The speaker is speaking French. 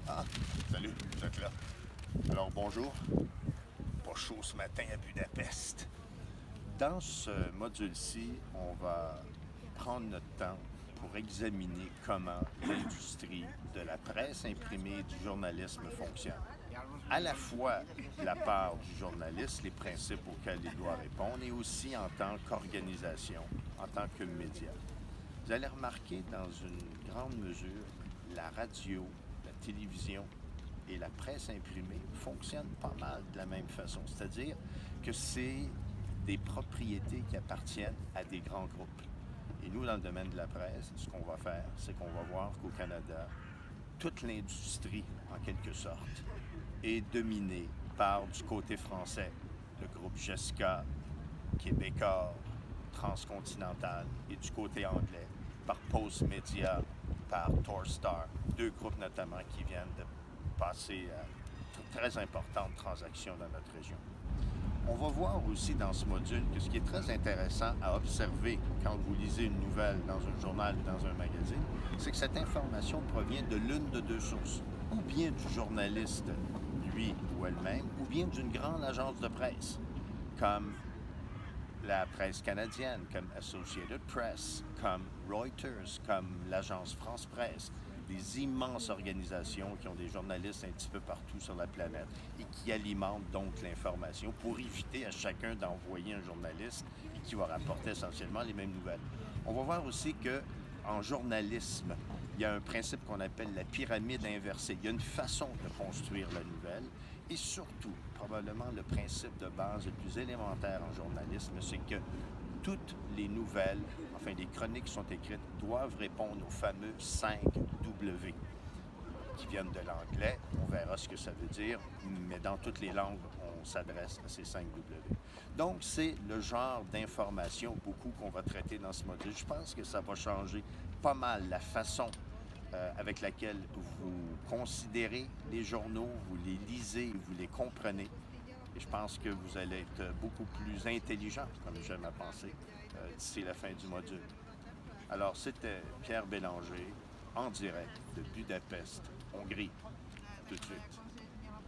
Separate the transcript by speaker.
Speaker 1: Ah, salut, vous êtes là. Alors bonjour, pas chaud ce matin à Budapest. Dans ce module-ci, on va prendre notre temps pour examiner comment l'industrie de la presse imprimée et du journalisme fonctionne. À la fois de la part du journaliste, les principes auxquels il doit répondre, et aussi en tant qu'organisation, en tant que média. Vous allez remarquer dans une grande mesure, la radio, la télévision et la presse imprimée fonctionnent pas mal de la même façon. C'est-à-dire que c'est des propriétés qui appartiennent à des grands groupes. Et nous, dans le domaine de la presse, ce qu'on va faire, c'est qu'on va voir qu'au Canada, toute l'industrie, en quelque sorte, est dominée par, du côté français, le groupe Jessica, Québécois, Transcontinental, et du côté anglais, par Postmedia, par Torstar, deux groupes notamment qui viennent de passer à très importantes transactions dans notre région. On va voir aussi dans ce module que ce qui est très intéressant à observer quand vous lisez une nouvelle dans un journal ou dans un magazine, c'est que cette information provient de l'une de deux sources, ou bien du journaliste, lui ou elle-même, ou bien d'une grande agence de presse, comme la presse canadienne, comme Associated Press, comme Reuters, comme l'agence France Presse, des immenses organisations qui ont des journalistes un petit peu partout sur la planète et qui alimentent donc l'information pour éviter à chacun d'envoyer un journaliste et qui va rapporter essentiellement les mêmes nouvelles. On va voir aussi que en journalisme, il y a un principe qu'on appelle la pyramide inversée. Il y a une façon de construire la nouvelle et surtout, probablement le principe de base le plus élémentaire en journalisme, c'est que toutes les nouvelles, enfin les chroniques qui sont écrites, doivent répondre aux fameux 5 W qui viennent de l'anglais. On verra ce que ça veut dire, mais dans toutes les langues, on s'adresse à ces 5 W. Donc, c'est le genre d'information beaucoup qu'on va traiter dans ce module. Je pense que ça va changer pas mal la façon avec laquelle vous considérez les journaux, vous les lisez, vous les comprenez. Et je pense que vous allez être beaucoup plus intelligent, comme j'aime à penser, d'ici la fin du module. Alors, c'était Pierre Bélanger, en direct de Budapest, Hongrie. À tout de suite.